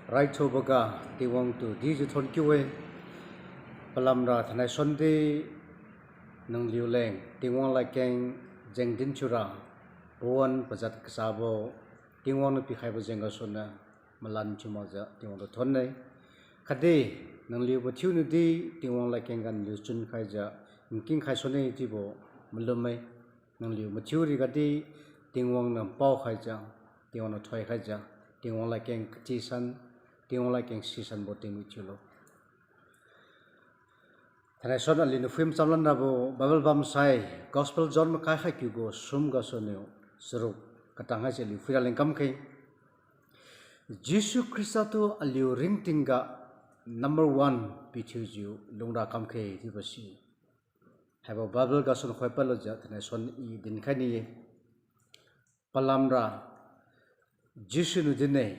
right chobaga tiwang tu di ju thon kiwe palamra thanai sonde nang liu leng tiwang la keng jeng din chura bon pajat kasabo tiwang no pikhai bo jenga sona malan chumaja tiwang do thon nei khade nang liu bo thiu nu di tiwang la keng gan liu chun khai ja king khai sone ti bo mulum mai nang liu ma thiu ri ga di tiwang nam pau khai ja tiwang no thoi khai ja tiwang la keng ti san tiwang la keng season bo ting chulo thanai son ali no film chamlan na bo bible bam sai gospel john ma khai khai ki go sum ga soneo suru katang ha cheli fira lengkam khai Jesus Christ to aliu ring tinga number 1 pithu ju lungra kam khai thi basi habo bible ga son khoi palo ja thanai son i din khai ni palamra Jesus nu dinai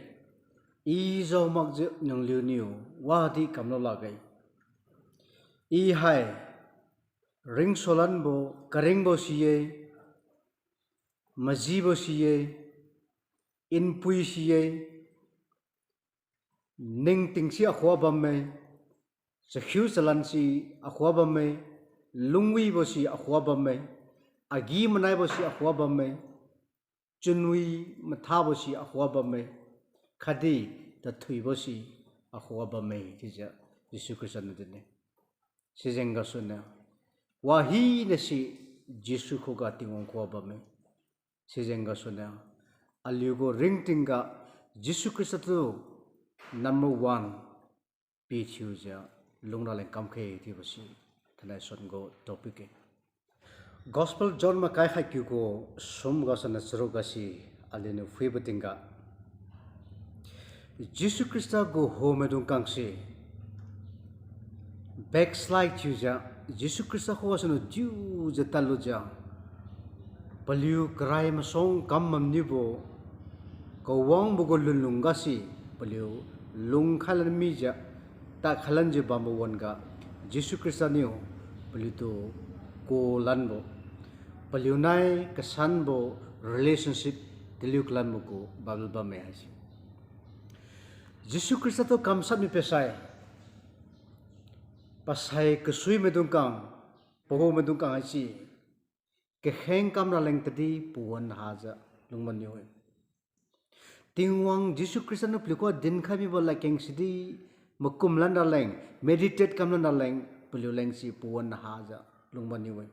i zo mak je nang liu niu wa di kam lo la gai i hai ring solan bo karing bo siye maji bo siye in pui siye ning ting si akhwa bam me se khiu salan si akhwa bam me lungwi bo si akhwa bam me agi manai bo si akhwa bam me chunwi matha bo si akhwa bam me khadi ta thui bo si akhwa bam me ti ja Yesu Christ nu dine sijenga suna wahi na si Jesu ko ga tingong ko ba me sijenga suna aliugo ring tinga Jesu Christ to number 1 pi chuja lungna le kam khe ti basi thanai son go topic gospel john ma kai khai ki go sum ga sana sro ga si alinu fui batinga Jesu Christ go home dung kang si backslide chuja Jesu Christ ho wasano ju jataluja paliu krai ma song kam mam nibo ko wang bo golun lunga si paliu lung khalan mi ja ta khalan je bambo wonga Jesu Christ niu paliu to ko lanbo paliu nai kasan bo relationship tiliu klan mo ko babel ba me hasi Jesu Christ to kam sab mi pesai pasai kesui medung kang poho medung kang asi ke heng kam ra leng tadi puan haja lungman yo tingwang Jesu Christ no pliko din khabi bola keng sidi makum lan da leng meditate kam lan da leng pulio leng si puan haja lungman yo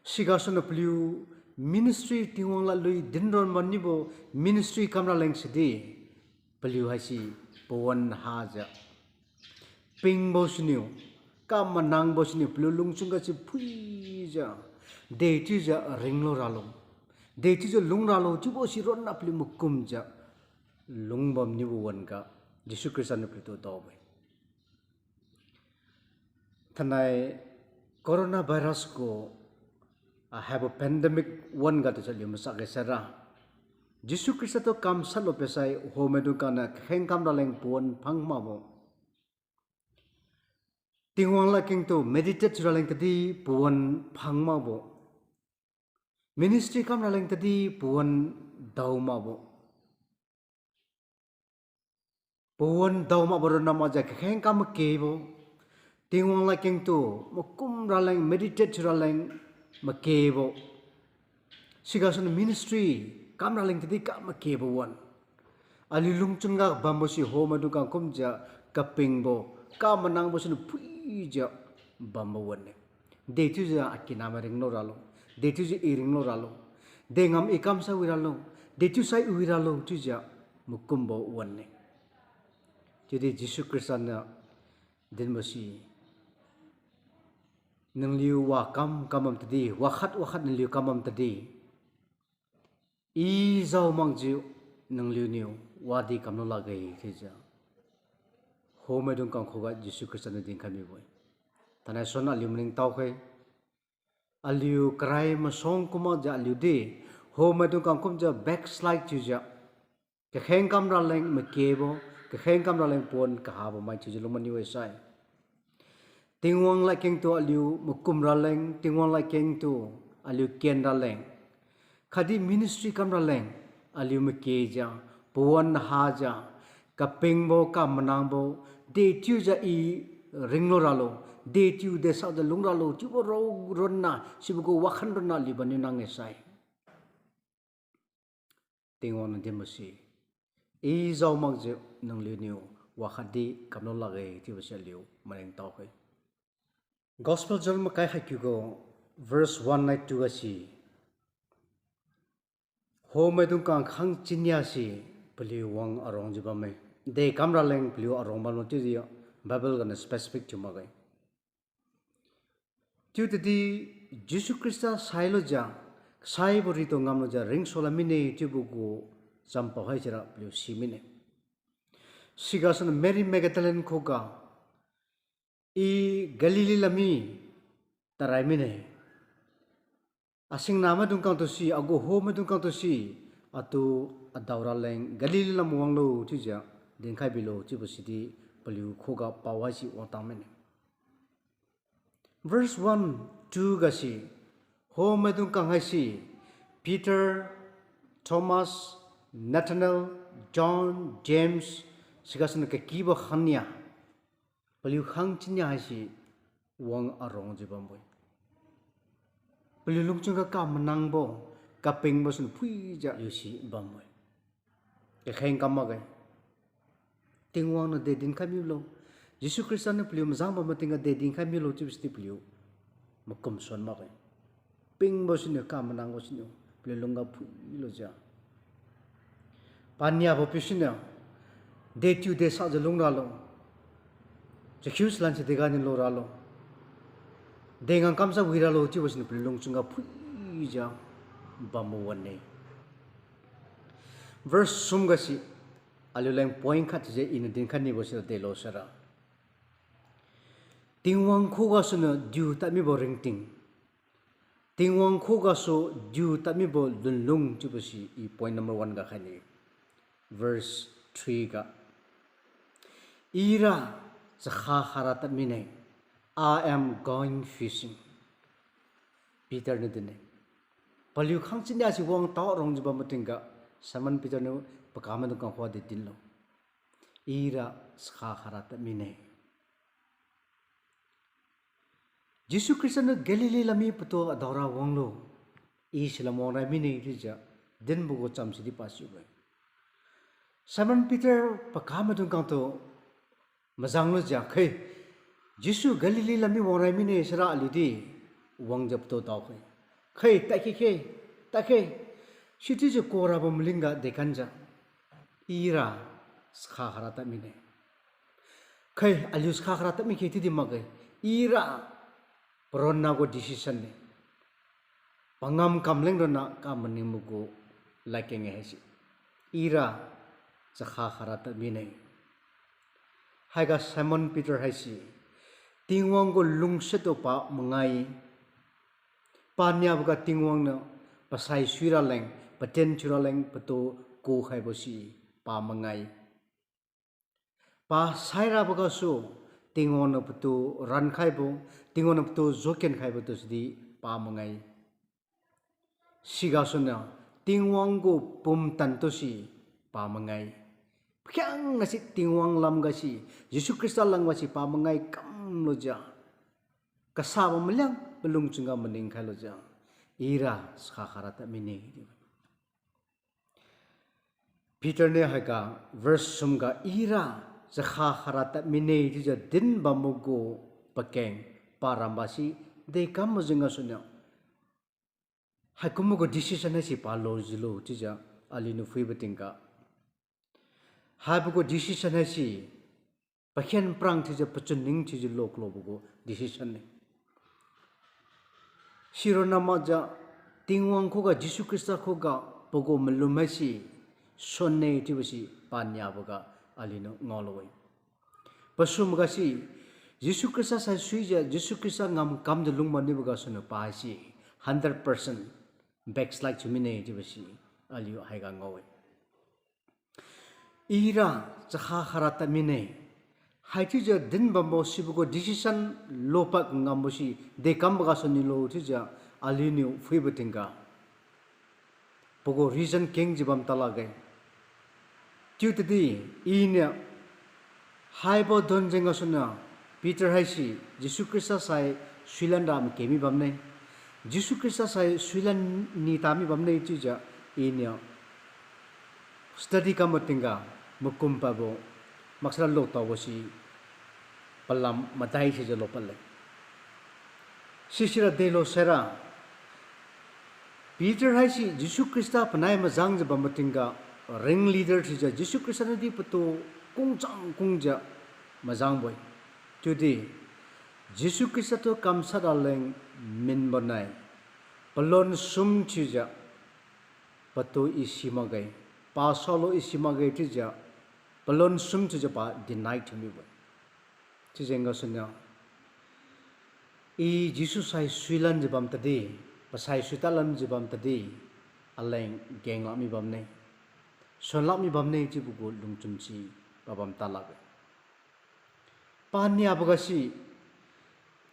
sigaso no pulio ministry tingwang la lui din ron man ni bo ministry kam ra leng sidi pulio hasi puan haja ping bo siniu kam manang bo siniu plulung chunga chi phuija de ti ja ringlo ralong de ti ja lung ralo chi bo si ron na pli mukum ja lungbam ni won ka Jesu Christ an pli to to bai thanai corona virus ko have a pandemic one ga to chali masa ge sara Jesu Christ to kam salo pesai homedu kana kheng kam daleng pon phang ma bo tingwang la king to meditate churaleng tadi puan phangma bo ministry kam raleng tadi puan dauma bo puan dauma bo nama ja kheng kam ke bo tingwang la king to mokum raleng meditate churaleng ma ke bo sigasun ministry kam raleng tadi kam ke bo wan ali lungchunga bambosi ho madu ka kumja kaping bo ka manang bo sunu ija bamba wane de tu ja akina maring no ralo de tu ji iring no ralo de ngam ikam sa wiralo de tu sai wiralo tu ja mukumbo wane jadi Jesu Christ na din basi nang liu wa kam kamam tadi wakhat nang liu kamam tadi I zau mangju nang liu niu wadi kamno lagai thija home dung kang khoga Jesu Christ na din khami boy tanai sona limning tau khai aliu krai ma song kuma ja aliu de home dung kang kum ja backslide chu ja ke kheng kam ra leng me kebo ke kheng kam ra leng pon ka ha bo mai chu lu mani we sai tingwang la keng to aliu mukum ra leng tingwang la keng to aliu ken ra leng khadi ministry kam ra leng aliu me ke ja puan haja kapingbo ka manangbo de tiu ja I ringlo ralo de tiu de sa de lungra lo tiu ro ronna sibugo wakhan ronna libani nang esai tingwan de masi I zau mang je nang le niu wakhadi kamno lage tiu se liu maneng taw kai gospel journal ma kai hakyugo verse 192 asi ho me dung kang khang chinya si pli wang arong jiba me de kamra leng pli arong ba no ti dia bible gana specific chuma gai tu ti Jesus Christa sailo ja sai bori to ngam no ja ring sola mine ti bu go champa hai jara pli simine sigasan Mary Magdalene khoga I Galilee lami tarai mine asing nama dung kang to si ago ho me dung kang to si atu adaura leng Galilee lam wang lo tu ja den khai bilo chi bu sidi paliu khoga pawa si otamene verse 1 2 ga si ho me dung kang hai si Peter Thomas Nathanael John James sigasan ke kiba khanya paliu khang chinya hai si wang arong jibam boy paliu lungchunga ka manang bo kaping bo sun phui ja yusi bamboy ke khain kamagai tingwang na de din khami lo Jesus Christ na paliu mazang ba matinga de din khami lo chibisti paliu makum son ma gai ping bo sun ka manang bo sun paliu lunga phui lo ja panya bo pisina de tu de sa ja lunga lo Jekhus lan se dega ni lo ra lo dengan kamsa wira lo chi wasin prilong chunga phui ja bamu wane verse sumga si aluleng point khat je in din khan ni bosira de lo sara tingwang khoga suna du ta mi bo ring ting tingwang khoga so du ta mi bo lunlung chi bosi I point number 1 ga khani verse 3 ga ira zakha kharat mine I am going fishing Peter ne dine paliu khang chinya si wong ta rong jiba matinga Simon Peter no pakama no kan khwa de tin lo ira zakha kharat mine Jesus Christ no Galilee lami puto adora wong lo islamon ra mine rija din bugo cham si di pasu ba Simon Peter pakama no kan to mazang lo ja khai Jisu Galilee lami wongai mine sara alidi wang jap to taw khai ta khai shiti je kora bam linga dekanja ira skha harata mine khai alius kha harata mi kheti di magai ira pronna go decision ne pangam kamleng rona kamani mugo lakeng hesi ira zakha harata mine haiga Simon Peter haisi tingwang go lungseto pa mangai panya buka tingwang na pasai suira leng paten chura leng pato ko khai bosi pa mangai pa saira buka so tingwang na pato ran khai bo tingwang na pato zoken khai bo to sidi pa mangai siga sona tingwang go pum tan to si pa mangai kyang ngasi tingwang lam gasi Jesus Christ lang wasi pa mangai kam lo ja kasaba melang belum chunga mening khalo ja ira skha kharata mini Peter ne haga verse sumga ira zakha kharata mini ja din bamugo pakeng parambasi de kam jinga sunya hakumugo decision si palo jilo tija alinu fuibatinga habugo decision si pakhen prang tija pachuning tija loklo bugo decision ne Shirona ja tingwang khoga Jesus Christ khoga pogo melumasi sonne tibasi panya boga alino ngoloi pasum gasi Jesus Christ sa suija Jesus Christ ngam kam de lungma ni boga sono paisi 100% backslide chumine tibasi alio haiga ngoi ira zakha kharata mine haitija din bambo sibugo decision lopak ngambosi de kambaga sonilo tija alini fuibatinga pogo reason king jibam talagai Chiu tadi inya hai bo don jenga suna Peter haisi Jisu Krista sai Swilan ram kemi bamne Jisu Krista sai Swilan ni tami bamne chuja inya study kamatinga mukum pabo maksara lo tawasi palam madai se jalo palle sisira delo sera Peter haisi Jisu Krista panai mazang je bamatinga ring leader thija Jisu Krista nadi pato kungchang kungja mazang boy today Jisu Krista to kamsa daleng min banai palon sum thija pato isimagai pa solo isimagai thija palon sum thija pa deny to me boy chijenga sunya I Jisu sai Swilan jibam tadi pasai Switalan jibam tadi aleng geng lami bamne son lami bamne jibugo lungchumchi babam talabe panya bagasi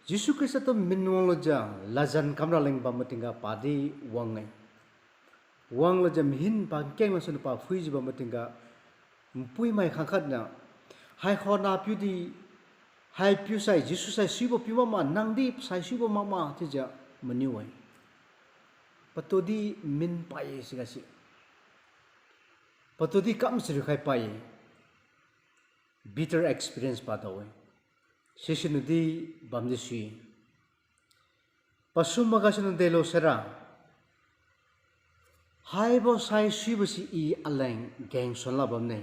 Jisu Krista to minwoloja lajan kamra leng bamatinga padi wangai wang la jam hin pa keng la sun pa phui jibam matinga mpui mai khangkhat na hai khona pyudi hai pyu sai Jisu sai sibo pyu ma nangdi sai sibo mama tija maniwai patodi min pai sigasi patodi kam sir khai pai bitter experience pa dawe seshinudi bamdisi pasum magasun delo sera hai bo sai sibosi I aleng geng sonla bamne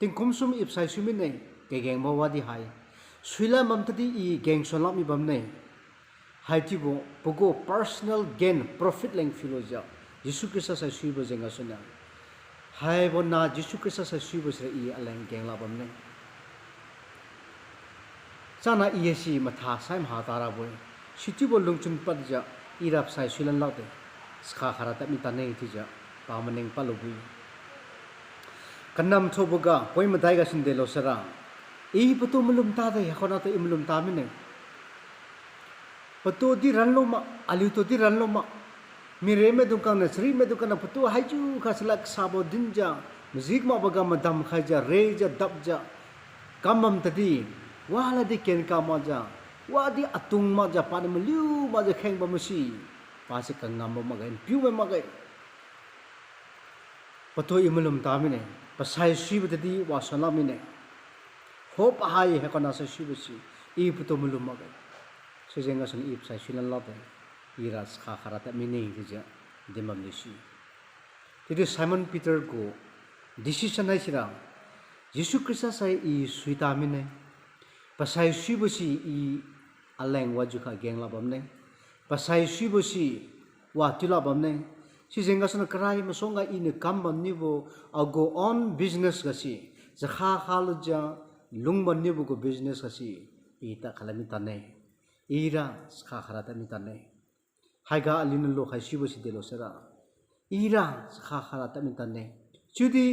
ting kumsum ip sai sumine ke geng bo wadi hai Swila mamtadi I geng sonla mi bamne hai tibo pogo personal gain profit leng philoja Jisu Krista sai sibo jenga sona hai bo na Jisu Krista sai sibo sra I aleng geng la bamne sana ISC matha sai ma tara boy siti bo lungchun padja irap sai Swilan lawte skha khara ta mi tanei tija pamaneng palugui kanam thoboga poi madai ga sin delo sara I pato mulum ta dai khona ta imulum ta mine pato di ranlo ma ali to di ranlo ma mire me dukan na sri me dukan na pato haiju khaslak sabo dinja music ma baga madam khaja reja dabja kamam tadi wala di ken kamaja wadi atung ma ja pan meliu ma ja kheng ba masi pasi kang ngam ma gain piu ma gai pato imulum ta mine pasai swi tadi wa sala mine hope hai he kona sa swi basi I pato mulum ma gai sejenga sun ip sai Swilan labe iras kha kharata mine dija demam disi tidi Simon Peter go decision hai sira Jisu Krista sai I swita mine pasai swibosi I aleng wajuka geng labamne pasai swibosi wa tilabamne sejenga sun krai masonga I kambam nibo go on business gasi zakha khalja lungban nibo go business gasi ita khalami tane ira skha kharata mitane haiga alin lo khai sibosi delo sera ira skha kharata mitane chudi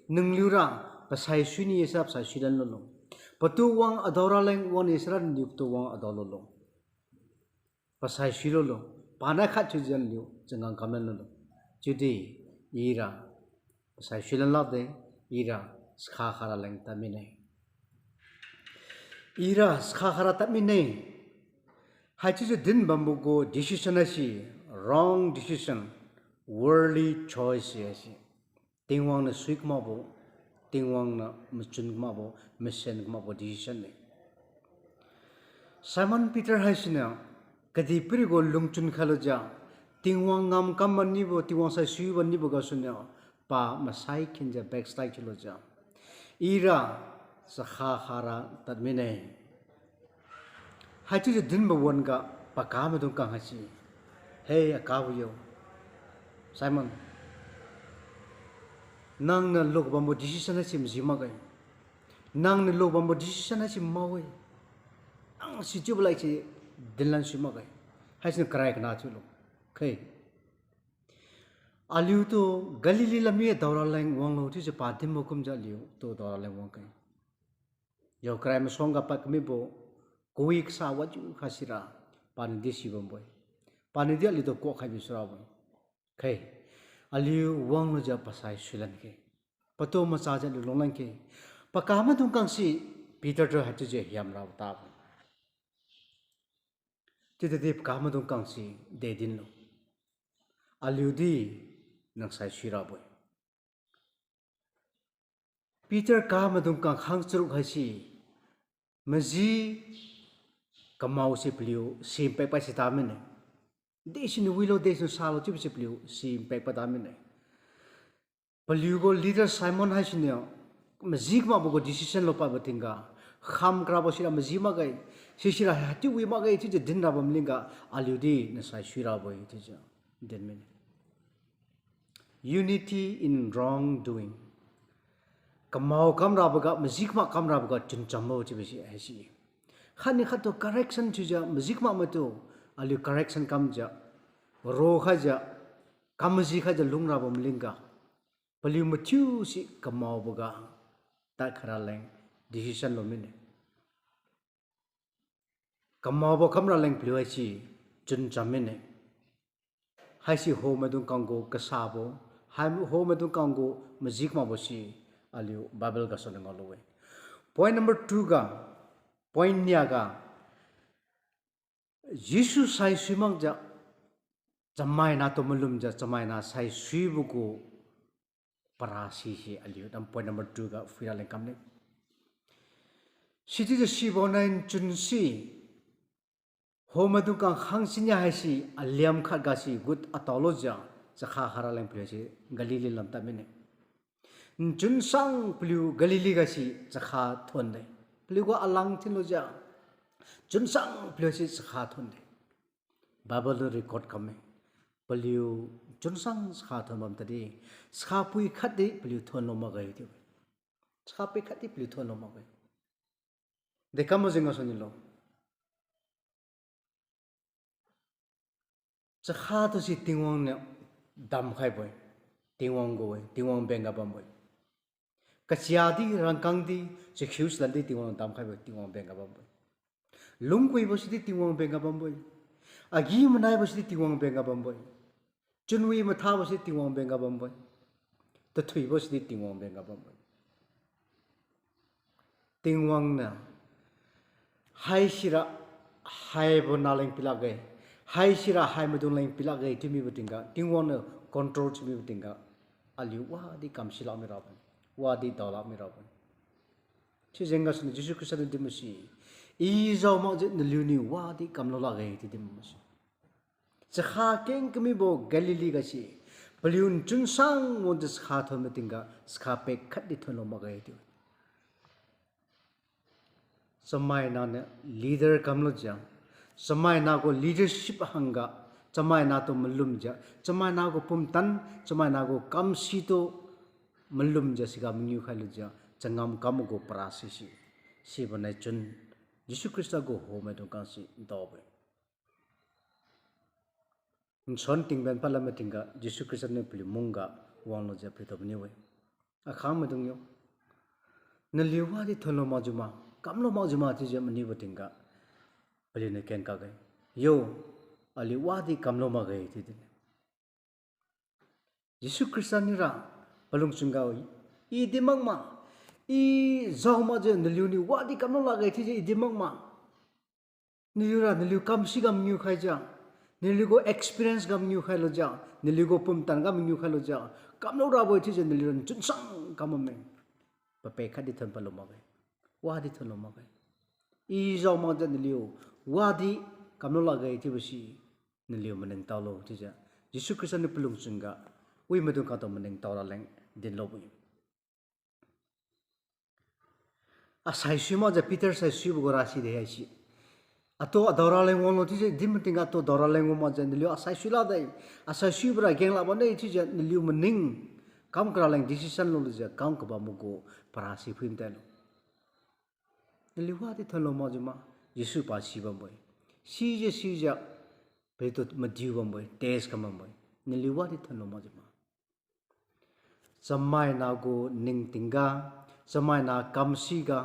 nungliura pasai suni esap sai sidan lo patu wang adora leng won esran nyukto wang adolo pasai silo lo pana khat chujan liu jangang kamen lo chudi ira pasai silan lade ira skha khara leng tamine ira skha khara tamine Haji din bambugo decision asi wrong decision worldly choice asi tingwang na suik mabo tingwang na machun mabo mission mabo decision ne Simon Peter hasina kadi prigo lungchun khaloja tingwang ngam kamani bo tingwang sai suiban ni boga sunya pa masai kinja backslide chiloja ira sakha khara tadmine Haji din bawon ga pakam dong kang hasi hey akawiyo Simon nang na log bambo decision hasi mjima gai nang na log bambo decision hasi mawe ang si jubla chi dinlan sima gai hasin krai kana chulo kai aliu to galili lamie dawra lang wang lo ti je patim mokum ja liu to dawra lang wang kai yo krai ma songa pak mi bo Kuik sa waju khasira panidi sibamboy panidi ali to ko khai bisra boy kai ali wang no ja pasai Swilan ke pato macha ja lu long lang ke pakama dung kang si Peter to ha je yam raw ta ti de pakama dung kang si de din lo aliudi nang sai shira boy Peter kama dung kang khang chru ha si maji kamau si pliu sim pe pa si ta men de sin wilo de so salo ti si pliu sim pe pa ta men Paliugo leader Simon Hasinio, Mazigma Bogo decision lopa batinga, Ham Grabosira Mazima Gay, Sishira Hati Wimagay to the Dinabam Linga, Aludi, Nasai Shiraboy, Denmin. Unity in wrongdoing. Kamau Kamrabaga, Mazigma Kamrabaga, Chinchamo to be Hasi. Hanikato correction to ja, Mazigma Mato, Alu correction Kamja, Rohaja, Kamazikaja Lungrabam Linga. Paliu matiu si kamau boga tak kharaleng decision lo mine kamau bo kamraleng paliu si chun chamine hai si ho madung kanggo kasabo hai ho madung kanggo majik ma bosi aliu babel ga so ngolowe point number 2 ga point nya ga jisu sai simang ja chamai na to mulum ja chamai na sai suibugo parasi si aliu dan point number 2 ga fira leng kamne siti je si bonain chun si homadu kang hangsinya hai si aliam khat ga si gut atoloja zakha hara leng pli si galili lam ta mine chun sang plu galili ga si zakha thon dai plu go alang thiloja chun sang plu si zakha thon dai babel record kame plu chun sang zakha thon bam tadi skha pui khati plu thon no ma gai ti skha pui khati plu thon no ma gai dekamo jinga sonilo zakha to si tingwang ne dam khai boy tingwang go boy tingwang benga bam boy kachia di rangkang di se khus lan di tingwang dam khai boy tingwang benga bam boy lungkui bo si tingwang benga bam boy agi manai bo si tingwang benga bam boy chunwi ma tha bo si tingwang benga bam boy to thui bo si tingwang benga bam boy tingwang na hai sira hai bo naleng pilagai hai sira hai madung leng pilagai timi butinga tingwang na control timi butinga ali wa di kam sila mi raban wa di dala mi raban chi jenga sun jisu krista di musi i zo ma je nliuni wa di kam lo la gai ti dim musi zakha keng kami bo galili ga si paliun chun sang mo de skha thon metinga skha pe khat di thon lo ma gai ti samai na ne leader kam lo ja samai na ko leadership hanga samai na to malum ja samai na ko pum tan samai na ko kam si to malum ja siga mnyu khalu ja changam kam go prasisi si banai chun jisu krista go ho me to ka si do be son ting ben pala me tinga jisu krista ne pli munga wang lo ja pli to ni we a kham me dung yo na liwa di tholo ma juma kam lo ma juma ti je mani batinga pli ne ken ka gai yo ali wa di kam lo ma gai ti din jisu krista ni ra palung chunga I dimang ma I zau ma je na liu ni wa di kam lo la gai ti je I dimang ma ni ra na liu kam si gam nyu khai ja Niligo experience gam new khai lo ja niligo pum tan gam new khai lo ja kam lo ra boi thi je niliron chun sang kam me pa pe kha di thon pa lo ma gai wa di thon lo ma gai I zo ma ja nilio wa di kam lo la gai thi basi nilio maneng taw lo thi ja jisu krista ni pulung chunga wi ma du ka to maneng taw la leng din lo bui a sai shi ma ja peter sai shi bu ra si de hai shi ato adora leng won lo ti je dim tinga to dora leng mo ja nilio asai shila dai asai shi bra geng la bane ti je nilio maning kam kra leng decision lo ja kam ka ba mu go para si phim ta lo nilio wa ti thalo ma juma yesu pa si bam boy si ja be to ma diu bam boy test kam bam boy nilio wa ti thalo ma juma samai na go ning tinga samai na kam si ga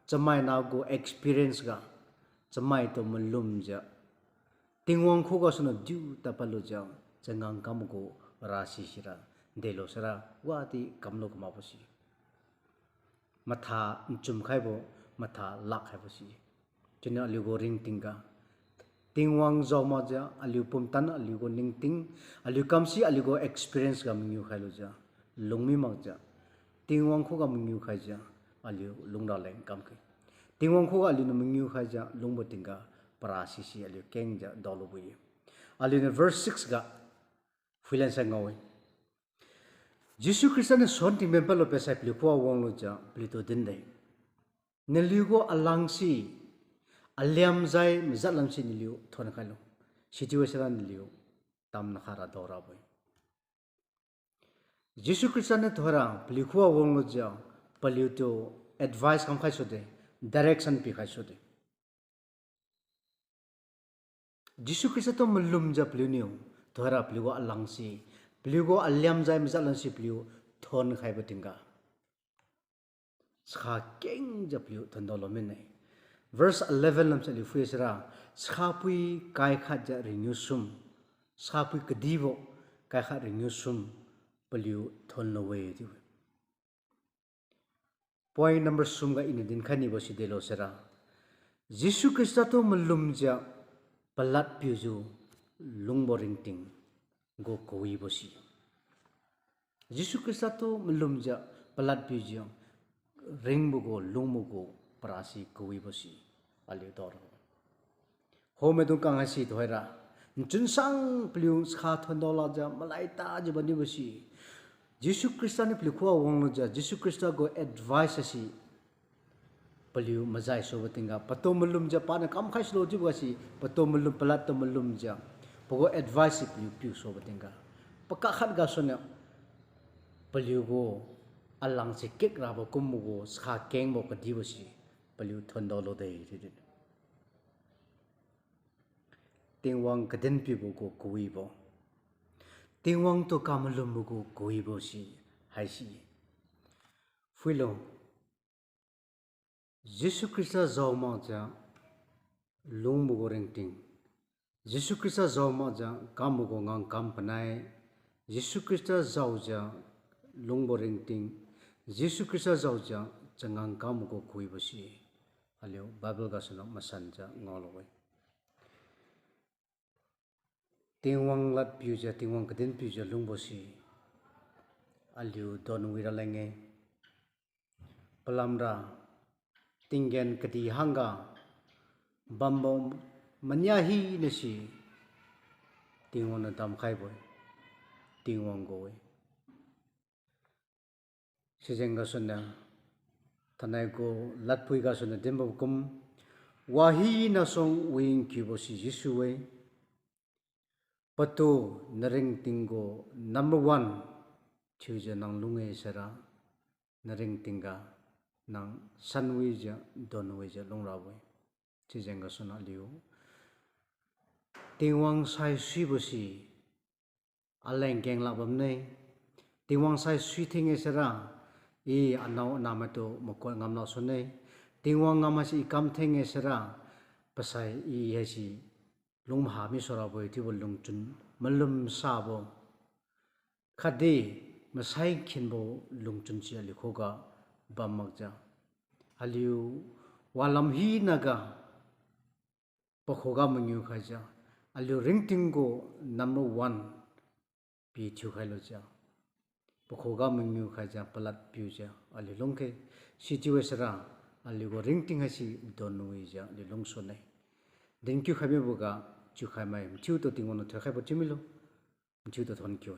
samai na go experience ga samai to malum ja tingwang kho ga suna diu ta palu ja changang kam go rasi sira delo sara wati kamlo kama basi matha chum khaibo matha lak hai basi china aligo ring tinga tingwang zoma ja aliu pumtan aligo ning ting aliu kamsi aligo experience ga mingyu khailu ja lungmi mak ja tingwang kho ga mingyu khai ja aliu lungda leng kam ke tingwang kho ga aliu no mingyu khai ja lungbo tinga parasi si aliu keng ja dolu bu ye aliu ne verse 6 ga filan sa ngawe Jesus Christ ne son ti member lo pesai pli ko wong lo ja pli to din dai ne ligo alangsi aliam zai mzalam si niliu thon khalo situation niliu tam na khara dora boy Jesus Christ ne thora pli ko wong lo ja paliu to advice kam khai so de direction pi khai so de Jesus Christ to mulum ja pli niu thora pli go alangsi Pligo aliam zai mzalan si pliu thon khai batinga skha keng ja pliu thandolo minai verse 11 lam sali fuesra skapui kai khat ja rinusum skapui kadibo kai khat rinusum pliu thon lowe di point number sum ga in din khani bo si delo sera Jesus Christ to mulum ja palat piu ju lungboring ting go koi bosi Jesus Christ to melum ja palat pijiang ring bugo lumugo parasi koi bosi ali dor home du kang hasi thoira chun sang pliu kha thondola ja malai ta je bani bosi Jesus Christ ne plikwa wong ja Jesus Christ go advice asi pliu mazai so batinga pato melum ja pa na kam khai slo ji bosi pato melum palat to melum ja pogo advice pliu piu so batinga paka khat ga sona pliu go alang se kek ra bo kum go skha keng bo ka di bosi pliu thondo lo dei ri tingwang kaden pi bo go kui bo tingwang to kamalum bo go kui bo si hai si fuilo Jesus Christ zawma ja lung bo go reng ting Jesus Christ zawma ja kam bo go ngang kam panai Jesus Christ zawja lungbo ring ting Jesus Christ zawja changang kam go kui bosi alio Bible ga sano masanja ngoloi tingwang lat piu ja tingwang kaden piu ja lungbosi alio don wira lenge palamra tingen kati hanga bambom manyahi nesi tingwang tam khai boy tingwang gowe sijenga sonna tanai go latpui ga sonna dembo kum wahi na song wing kibosi jisuwe pato naring tingo number 1 chuje nang lunge sera naring tinga nang sanwi ja donwe ja longrawe sijenga sonna liu tingwang sai sibosi aleng keng labam nei tingwang sai sui thinge sera e anau namato mokol ngamna sonei tingwang ngamasi kam thenge sera pasai e hesi lungha mi sora boi ti bolung chun malum sabo khade masai khinbo lungchun chi ali khoga bamakja aliu walam hi naga pakhoga mangyu khaja aliu ringtingo number 1 pi chu khailo ja pakhoga mangyu khaja palat piu ja ali longke situation ra ali go ringting hasi donui ja ali longso nei thank you khabe boga chu khai mai chu to tingono thakha bo chimilo chu to thon kyo